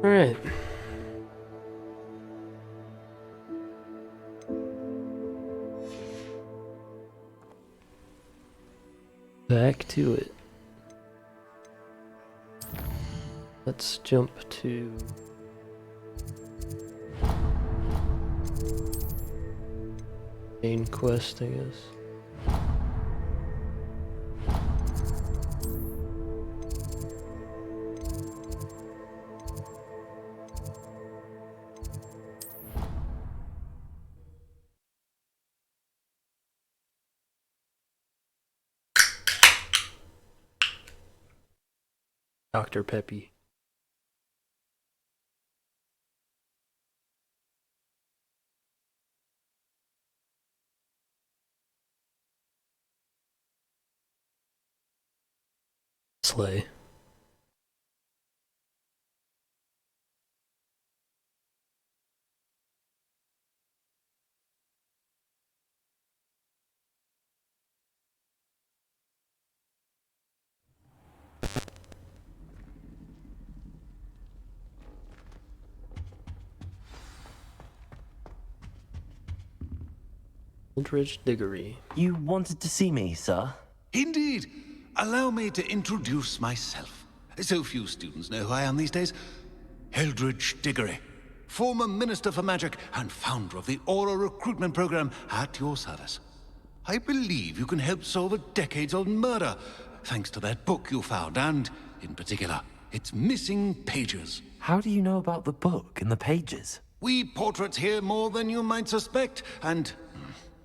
Alright. Back to it. Let's jump to main quest, I guess. Dr. Peppy. Slay. Eldridge Diggory. You wanted to see me, sir? Indeed. Allow me to introduce myself. So few students know who I am these days. Eldridge Diggory, former Minister for Magic and founder of the Aura Recruitment Program, at your service. I believe you can help solve a decades-old murder, thanks to that book you found, and, in particular, its missing pages. How do you know about the book and the pages? We portraits here more than you might suspect, and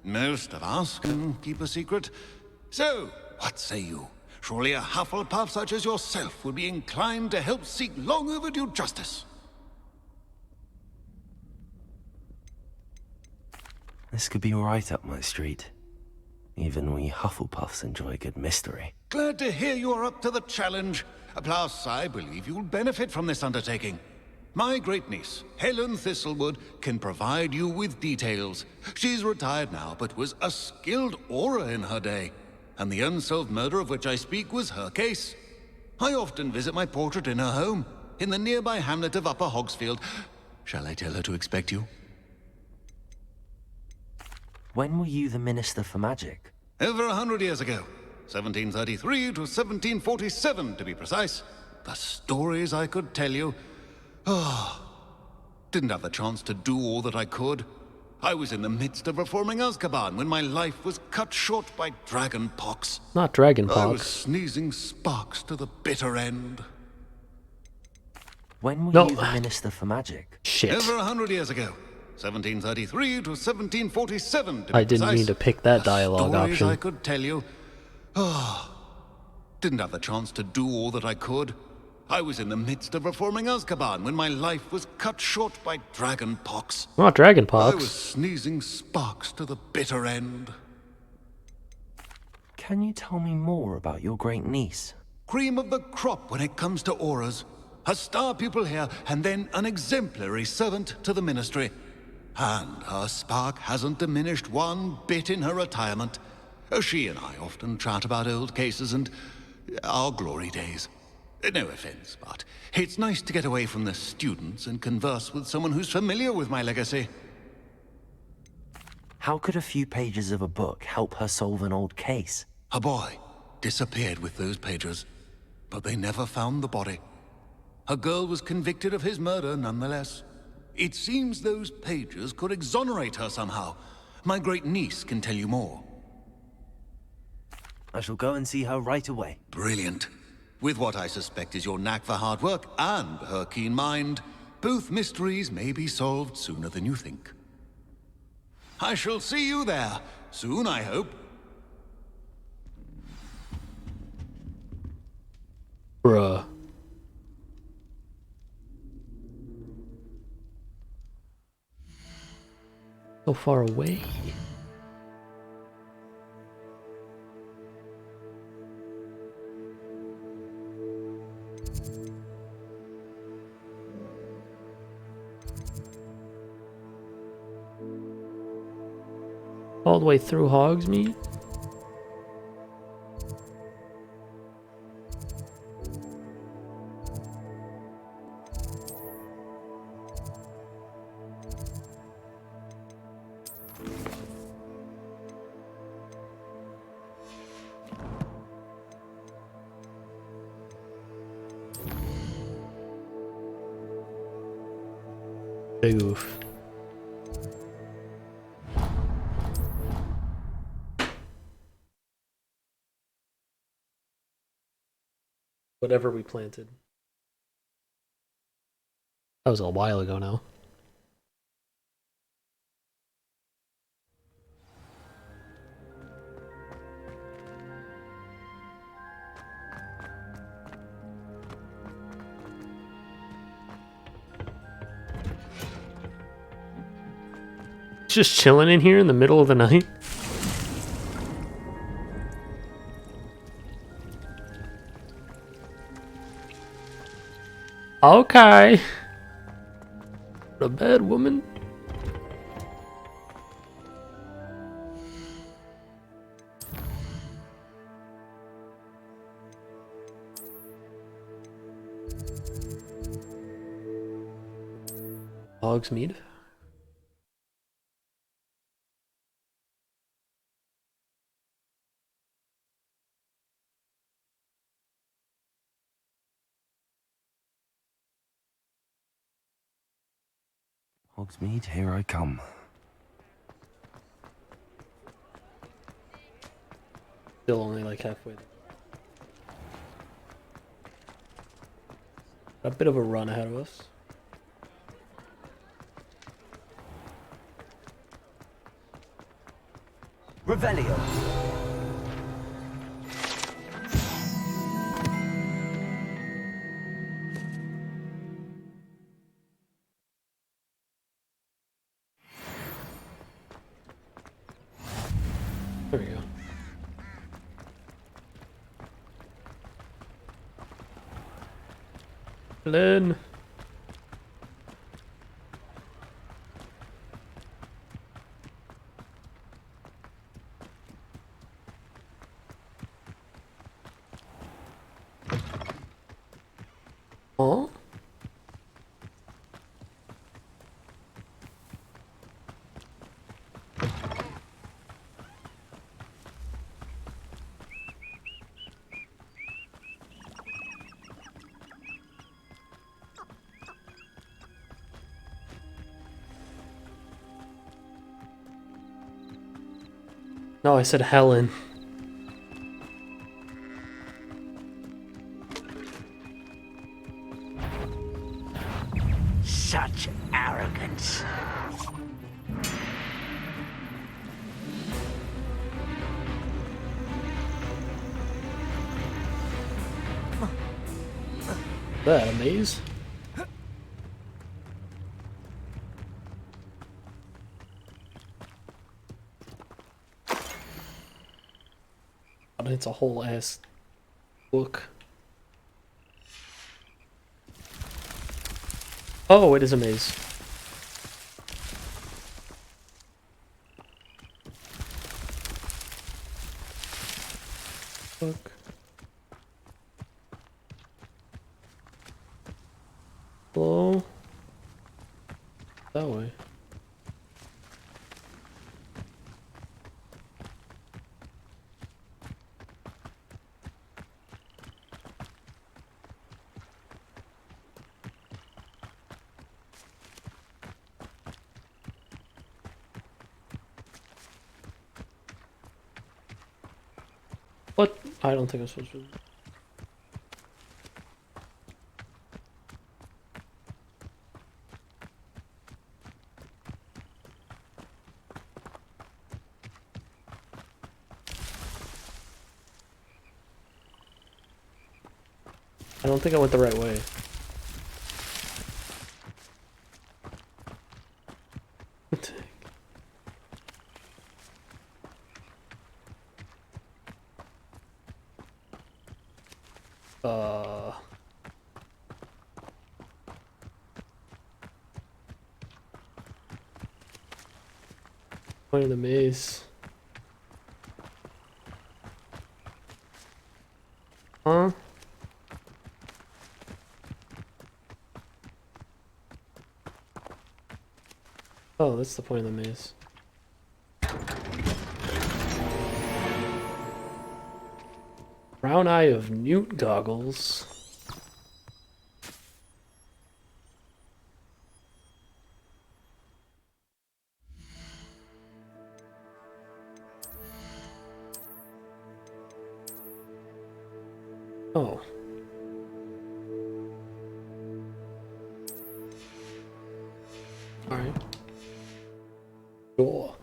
most of us can keep a secret. So, what say you? Surely a Hufflepuff such as yourself would be inclined to help seek long overdue justice. This could be right up my street. Even we Hufflepuffs enjoy a good mystery. Glad to hear you are up to the challenge. Plus, I believe you'll benefit from this undertaking. My great-niece, Helen Thistlewood, can provide you with details. She's retired now, but was a skilled aura in her day. And the unsolved murder of which I speak was her case. I often visit my portrait in her home, in the nearby hamlet of Upper Hogsfield. Shall I tell her to expect you? When were you the Minister for Magic? Over 100 years ago. 1733 to 1747, to be precise. The stories I could tell you. Didn't have the chance to do all that I could. I was in the midst of reforming Azkaban when my life was cut short by dragon pox. Not dragon I was pox. sneezing sparks to the bitter end. When were No. you the Minister for Magic? Shit. Over 100 years ago. 1733 to 1747, to be I didn't precise. mean to pick that The dialogue stories option. I could tell you. Didn't have the chance to do all that I could. I was in the midst of reforming Azkaban when my life was cut short by dragon pox. Not dragon I was pox. sneezing sparks to the bitter end. Can you tell me more about your great niece? Cream of the crop when it comes to auras. A star pupil here, and then an exemplary servant to the ministry. And her spark hasn't diminished one bit in her retirement. She and I often chat about old cases and our glory days. No offense, but it's nice to get away from the students and converse with someone who's familiar with my legacy. How could a few pages of a book help her solve an old case? A boy disappeared with those pages, but they never found the body. A girl was convicted of his murder nonetheless. It seems those pages could exonerate her somehow. My great niece can tell you more. I shall go and see her right away. Brilliant. With what I suspect is your knack for hard work and her keen mind, both mysteries may be solved sooner than you think. I shall see you there, soon I hope. Bruh. So far away. All the way through Hogsmeade? Big oof. Whatever we planted. That was a while ago now. Just chilling in here in the middle of the night. Okay. A bad woman. Hogsmeade. Hogsmeade, here I come. Still only like halfway there. A bit of a run ahead of us. Revelio. There we go. Lynn. Oh. No, I said Helen. Such arrogance. That a maze? But it's a whole ass book. Oh, it is a maze. Book. Hello? That way. What? I don't think I'm supposed to. I don't think I went the right way. What the heck? Point of the maze. Huh? Oh, that's the point of the maze. Brown Eye of Newt goggles. Oh. Alright. Sure.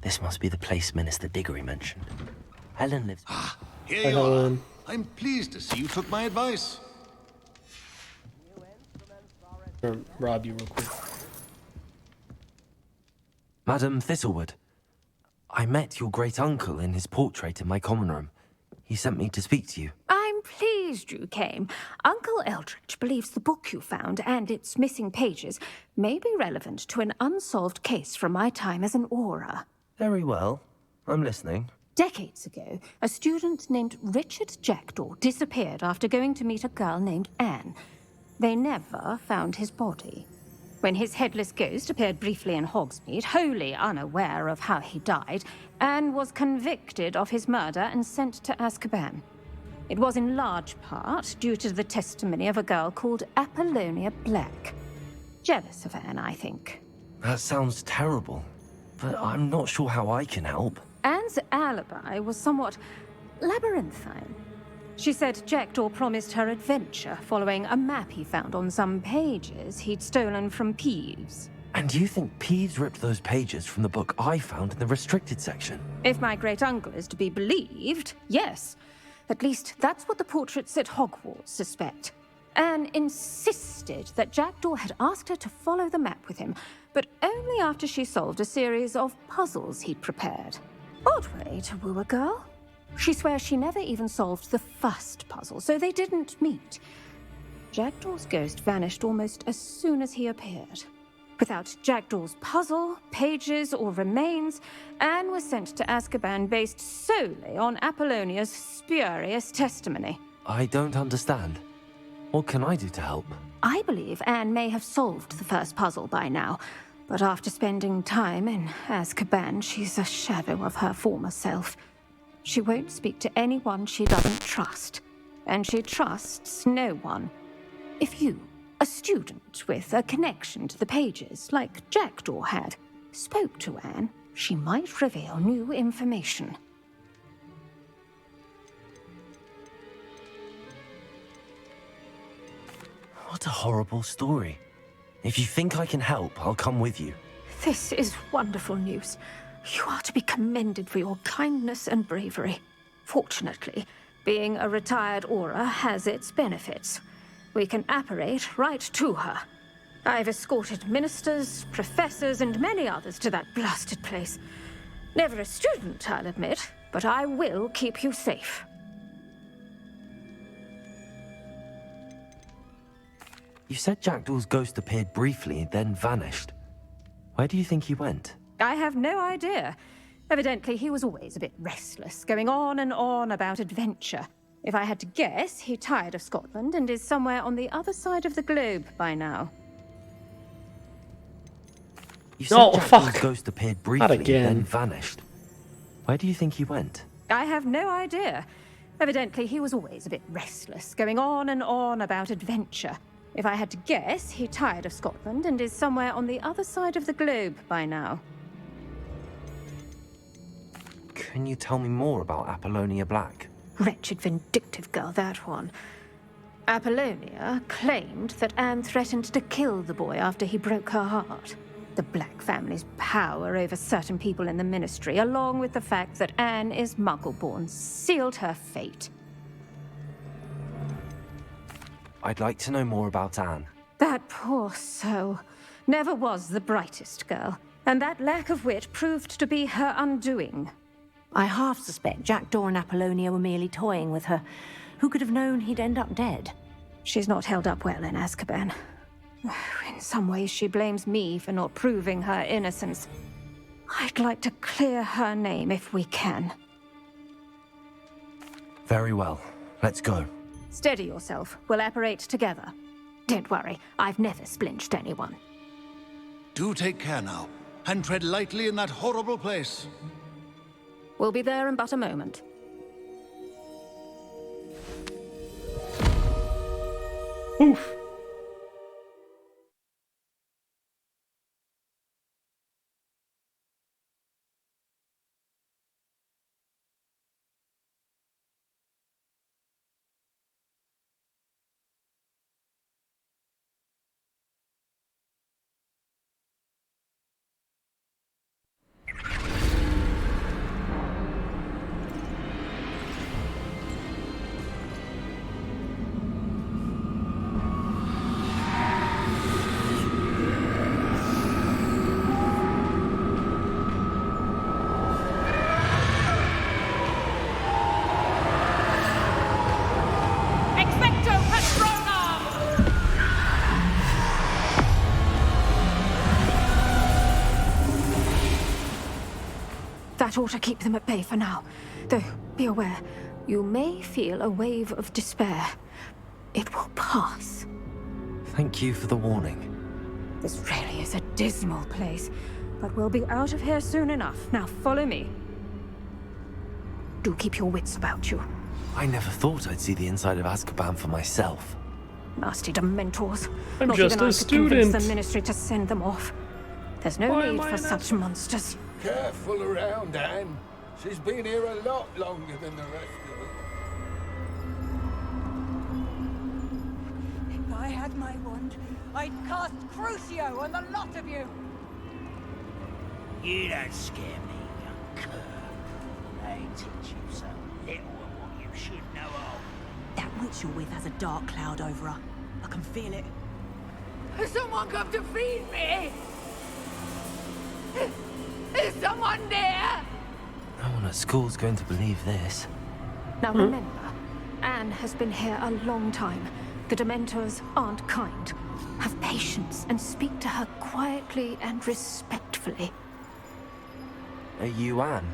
This must be the place Minister Diggory mentioned. Helen lives... Here Hi, you are. Helen. I'm pleased to see you took my advice. Rob you real quick. Madam Thistlewood, I met your great-uncle in his portrait in my common room. He sent me to speak to you. I'm pleased you came. Uncle Eldridge believes the book you found and its missing pages may be relevant to an unsolved case from my time as an aura. Very well. I'm listening. Decades ago, a student named Richard Jackdaw disappeared after going to meet a girl named Anne. They never found his body. When his headless ghost appeared briefly in Hogsmeade, wholly unaware of how he died, Anne was convicted of his murder and sent to Azkaban. It was in large part due to the testimony of a girl called Apollonia Black. Jealous of Anne, I think. That sounds terrible, but I'm not sure how I can help. Anne's alibi was somewhat labyrinthine. She said Jackdaw promised her adventure following a map he found on some pages he'd stolen from Peeves. And you think Peeves ripped those pages from the book I found in the restricted section? If my great-uncle is to be believed, yes. At least that's what the portraits at Hogwarts suspect. Anne insisted that Jackdaw had asked her to follow the map with him, but only after she solved a series of puzzles he'd prepared. Odd way to woo a girl. She swears she never even solved the first puzzle, so they didn't meet. Jackdaw's ghost vanished almost as soon as he appeared. Without Jackdaw's puzzle, pages, or remains, Anne was sent to Azkaban based solely on Apollonia's spurious testimony. I don't understand. What can I do to help? I believe Anne may have solved the first puzzle by now, but after spending time in Azkaban, she's a shadow of her former self. She won't speak to anyone she doesn't trust, and she trusts no one. If you, a student with a connection to the pages, like Jackdaw had, spoke to Anne, she might reveal new information. What a horrible story. If you think I can help, I'll come with you. This is wonderful news. You are to be commended for your kindness and bravery. Fortunately, being a retired aura has its benefits. We can apparate right to her. I've escorted ministers, professors, and many others to that blasted place. Never a student, I'll admit, but I will keep you safe. You said Jackdaw's ghost appeared briefly, then vanished. Where do you think he went? I have no idea. Evidently, he was always a bit restless, going on and on about adventure. If I had to guess, he tired of Scotland and is somewhere on the other side of the globe by now. You said No, Jackdaw's fuck. ghost appeared Not briefly, again. then vanished. Where do you think he went? I have no idea. Evidently, he was always a bit restless, going on and on about adventure. If I had to guess, he tired of Scotland and is somewhere on the other side of the globe by now. Can you tell me more about Apollonia Black? Wretched, vindictive girl, that one. Apollonia claimed that Anne threatened to kill the boy after he broke her heart. The Black family's power over certain people in the Ministry, along with the fact that Anne is Muggle-born, sealed her fate. I'd like to know more about Anne. That poor soul never was the brightest girl, and that lack of wit proved to be her undoing. I half suspect Jackdaw and Apollonia were merely toying with her. Who could have known he'd end up dead? She's not held up well in Azkaban. In some ways, she blames me for not proving her innocence. I'd like to clear her name if we can. Very well. Let's go. Steady yourself. We'll apparate together. Don't worry, I've never splinched anyone. Do take care now, and tread lightly in that horrible place. We'll be there in but a moment. Oof. sure to keep them at bay for now. Though, be aware, you may feel a wave of despair. It will pass. Thank you for the warning. This really is a dismal place, but we'll be out of here soon enough. Now follow me. Do keep your wits about you. I never thought I'd see the inside of Azkaban for myself. Nasty Dementors. I'm Not just even a I could convince student. the Ministry to send them off. There's no Why am need I for an such monsters. Careful around, Anne. She's been here a lot longer than the rest of us. If I had my wand, I'd cast Crucio on the lot of you! You don't scare me, young cur. They teach you so little of what you should know of. That witch you're with has a dark cloud over her. I can feel it. Has someone come to feed me? Is someone there? No one at school's going to believe this. Now remember, Anne has been here a long time. The Dementors aren't kind. Have patience and speak to her quietly and respectfully. Are you Anne?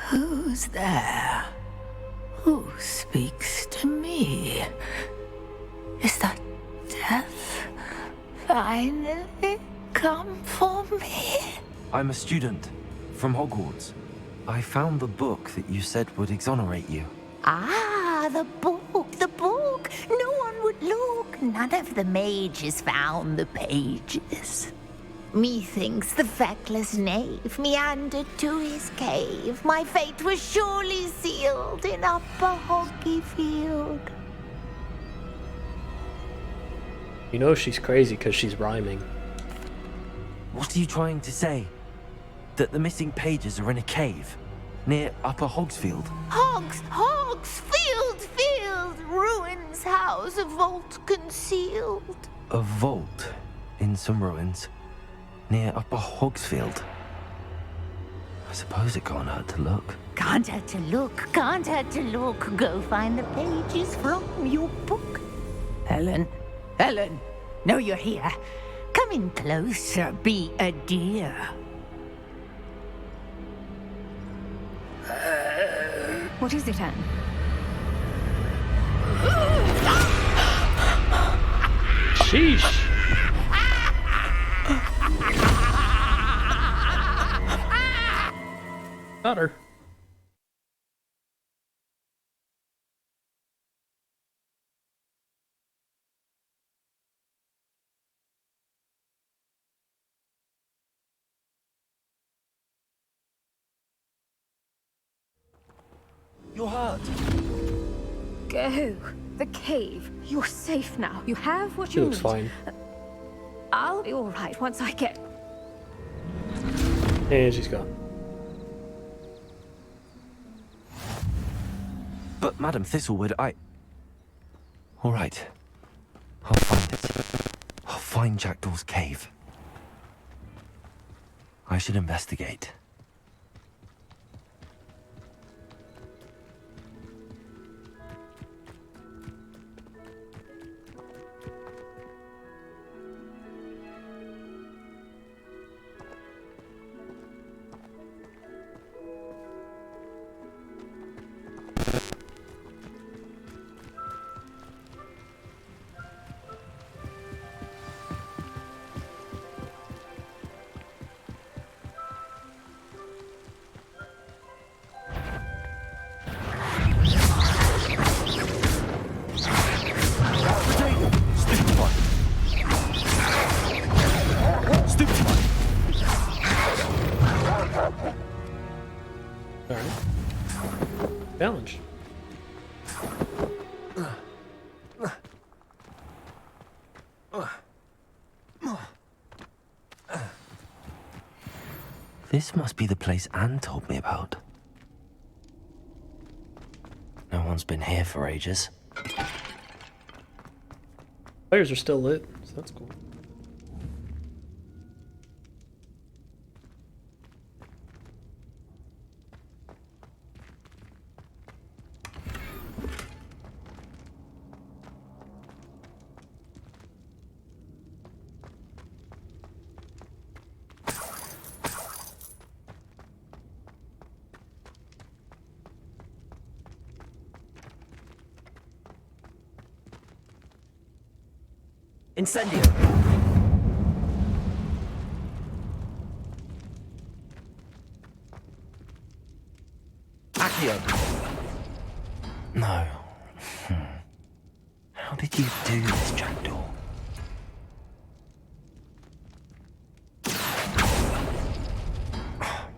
Who's there? Who speaks to me? Is that death finally come for me? I'm a student from Hogwarts. I found the book that you said would exonerate you. Ah, the book, the book. No one would look. None of the mages found the pages. Methinks the feckless knave meandered to his cave. My fate was surely sealed in Upper Hoggyfield. You know she's crazy because she's rhyming. What are you trying to say? That the missing pages are in a cave near Upper Hogsfield? Field, ruins house, a vault concealed. A vault in some ruins near Upper Hogsfield. I suppose it can't hurt to look. Can't hurt to look, can't hurt to look. Go find the pages from your book. Helen, know you're here. Come in closer, be a dear. What is it, Anne? Sheesh. Got her. You're hurt. Go. The cave. You're safe now. You have what She you looks need. fine. I'll be all right once I get... And she's gone. But Madam Thistlewood, all right. I'll find it. I'll find Jackdaw's cave. I should investigate. Alright. Challenge. This must be the place Anne told me about. No one's been here for ages. Fires are still lit, so that's cool. Incendio! Accio! No. How did you do this, Jackdaw?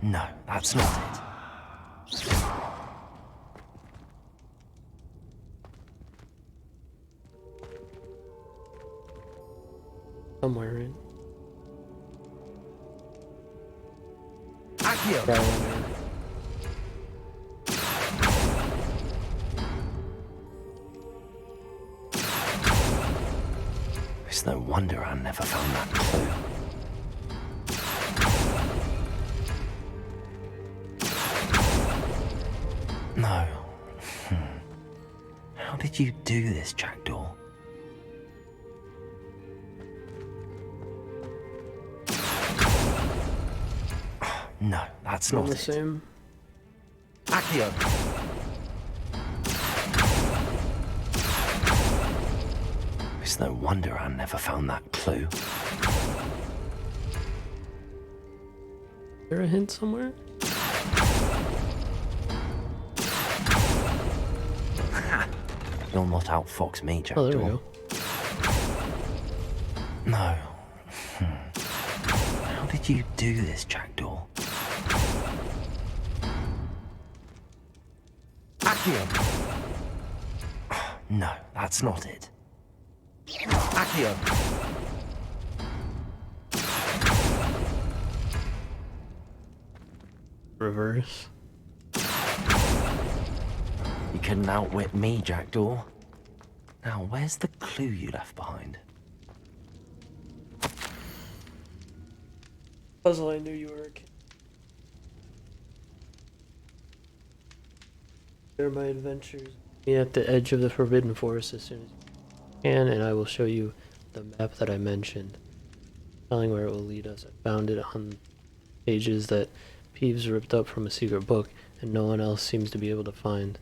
No, that's not it. Somewhere in. Accio! It's no wonder I never found that clue. No. How did you do this, Jackdaw? No, that's not the it. same. Accio! It's no wonder I never found that clue. Is there a hint somewhere? You'll not outfox me, Jackdaw. Oh, there we go. No. How did you do this, Jackdaw? Accio! No, that's not it. Accio! Reverse. You couldn't outwit me, Jackdaw. Now, where's the clue you left behind? Puzzle, I knew you were a kid. Share my adventures. Be at the edge of the Forbidden Forest as soon as you can, and I will show you the map that I mentioned, telling where it will lead us. I found it on pages that Peeves ripped up from a secret book, and no one else seems to be able to find.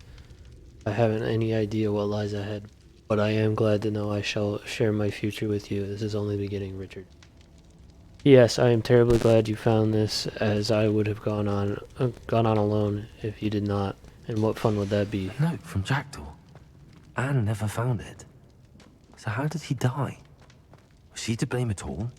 I haven't any idea what lies ahead, but I am glad to know I shall share my future with you. This is only the beginning, Richard. Yes, I am terribly glad you found this, as I would have gone on alone if you did not. And what fun would that be? A note from Jackdaw. Anne never found it. So how did he die? Was she to blame at all?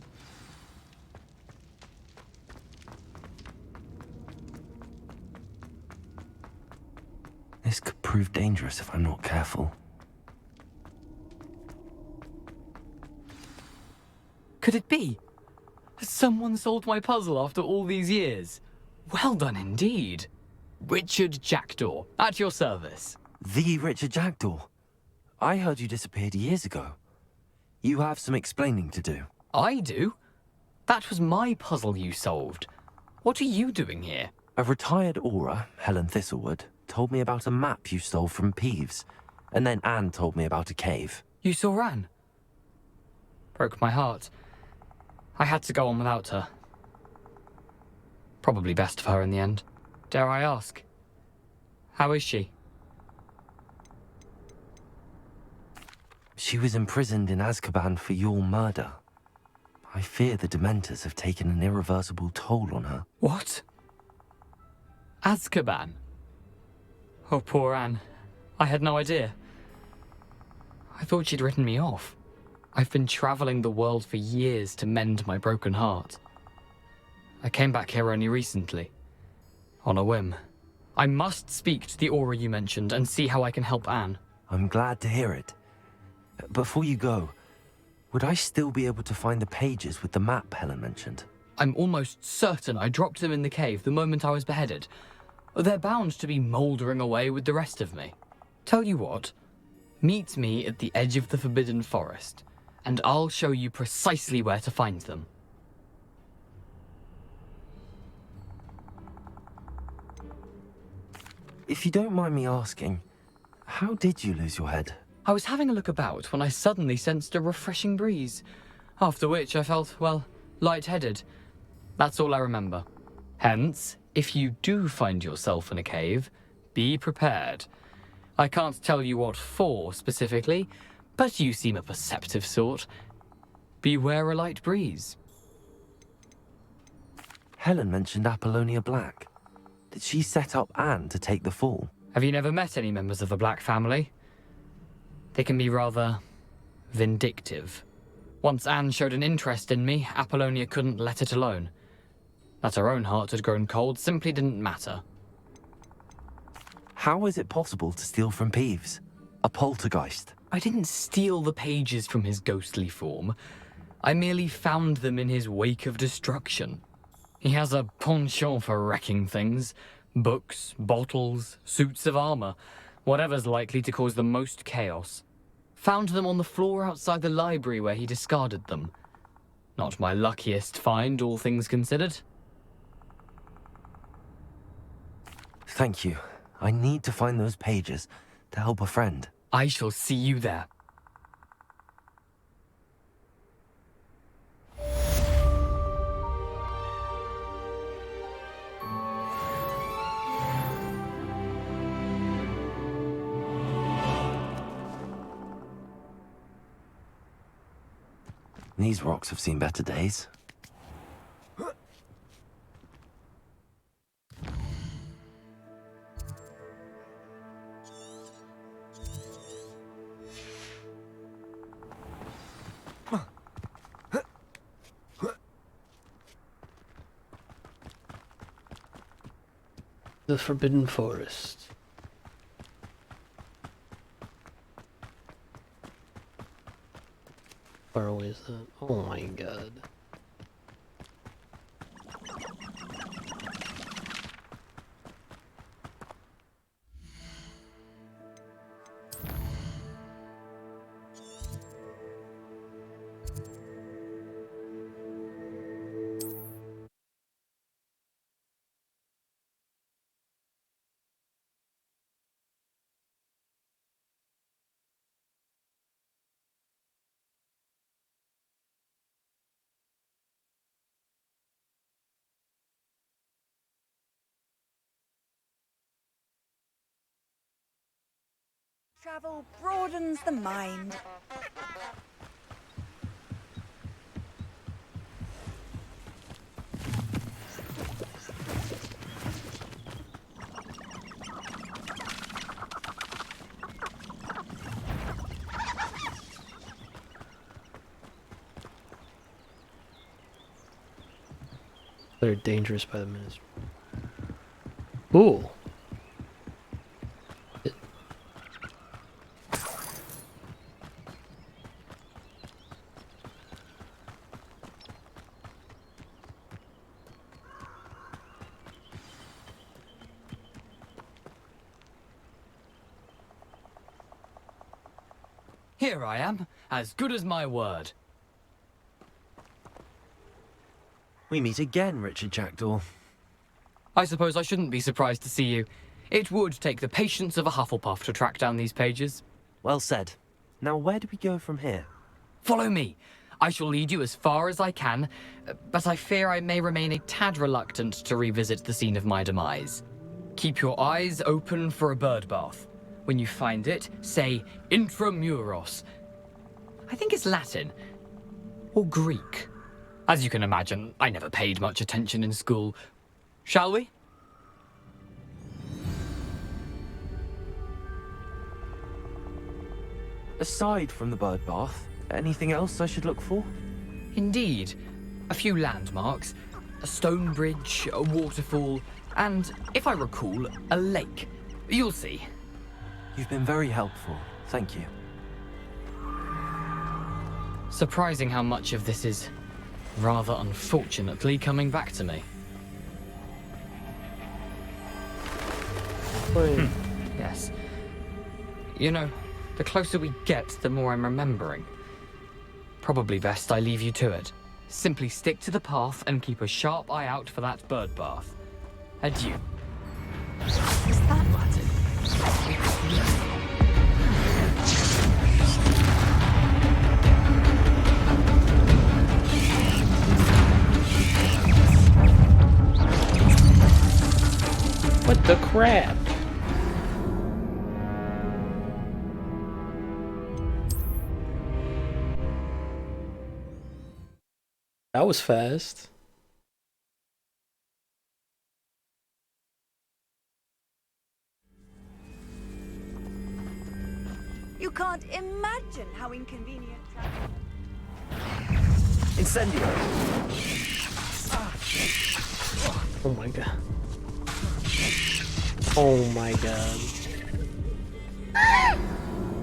This could prove dangerous if I'm not careful. Could it be? Has someone solved my puzzle after all these years? Well done indeed. Richard Jackdaw, at your service. The Richard Jackdaw? I heard you disappeared years ago. You have some explaining to do. I do? That was my puzzle you solved. What are you doing here? A retired aura, Helen Thistlewood, told me about a map you stole from Peeves, and then Anne told me about a cave. You saw Anne? Broke my heart. I had to go on without her. Probably best of her in the end. Dare I ask? How is she? She was imprisoned in Azkaban for your murder. I fear the Dementors have taken an irreversible toll on her. What? Azkaban? Oh, poor Anne. I had no idea. I thought she'd written me off. I've been traveling the world for years to mend my broken heart. I came back here only recently. On a whim. I must speak to the aura you mentioned and see how I can help Anne. I'm glad to hear it. Before you go, would I still be able to find the pages with the map Helen mentioned? I'm almost certain I dropped them in the cave the moment I was beheaded. They're bound to be mouldering away with the rest of me. Tell you what, meet me at the edge of the Forbidden Forest, and I'll show you precisely where to find them. If you don't mind me asking, how did you lose your head? I was having a look about when I suddenly sensed a refreshing breeze, after which I felt, well, lightheaded. That's all I remember. Hence, if you do find yourself in a cave, be prepared. I can't tell you what for specifically, but you seem a perceptive sort. beware a light breeze. Helen mentioned Apollonia Black. Did she set up Anne to take the fall? Have you never met any members of the Black family? They can be rather vindictive. Once Anne showed an interest in me, Apollonia couldn't let it alone. That her own heart had grown cold simply didn't matter. How is it possible to steal from Peeves? A poltergeist? I didn't steal the pages from his ghostly form. I merely found them in his wake of destruction. He has a penchant for wrecking things. Books, bottles, suits of armor. Whatever's likely to cause the most chaos. Found them on the floor outside the library where he discarded them. Not my luckiest find, all things considered. Thank you. I need to find those pages to help a friend. I shall see you there. These rocks have seen better days. The Forbidden Forest. How far away is that? Oh my god. Travel broadens the mind. They're dangerous by the ministry. Ooh. Here I am, as good as my word. We meet again, Richard Jackdaw. I suppose I shouldn't be surprised to see you. It would take the patience of a Hufflepuff to track down these pages. Well said. Now where do we go from here? Follow me. I shall lead you as far as I can, but I fear I may remain a tad reluctant to revisit the scene of my demise. Keep your eyes open for a bird bath. When you find it, say intramuros. I think it's Latin. Or Greek. As you can imagine, I never paid much attention in school. Shall we? Aside from the bird bath, anything else I should look for? Indeed. A few landmarks, a stone bridge, a waterfall, and, if I recall, a lake. You'll see. You've been very helpful. Thank you. Surprising how much of this is, rather unfortunately, coming back to me. Yes. You know, the closer we get, the more I'm remembering. Probably best I leave you to it. Simply stick to the path and keep a sharp eye out for that bird bath. Adieu. Is that What the crap? That was fast. You can't imagine how inconvenient. Incendio! Oh my god. Oh my god.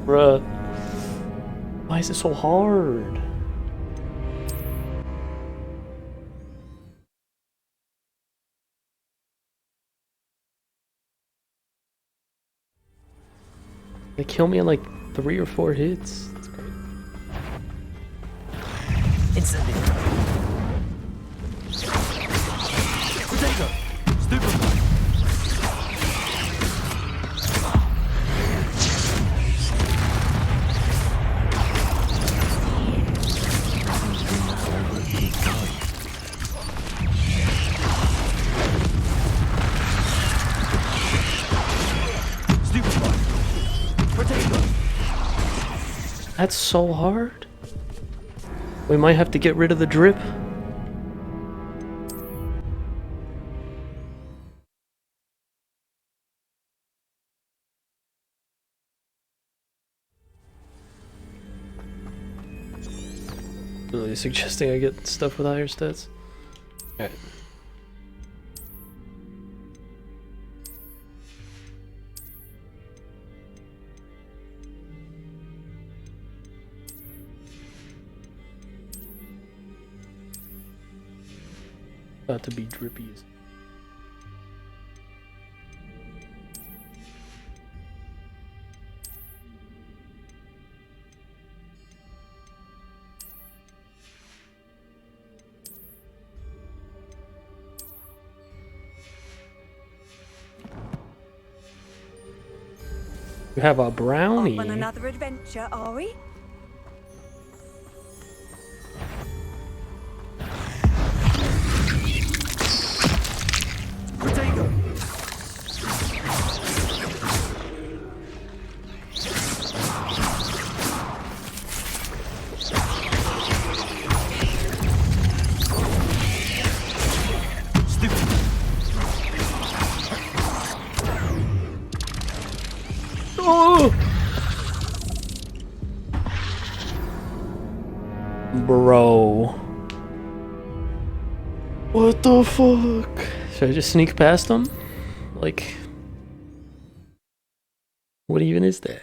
Bruh. Why is it so hard? They kill me in like 3 or 4 hits. That's great. Incendio! Potato! Stupid! That's so hard. We might have to get rid of the drip. Really suggesting I get stuff with higher stats. Alright. About to be drippies. We have a brownie. Off on another adventure, are we? Potato! Oh! Bro. What the fuck? Should I just sneak past them? Like, what even is that?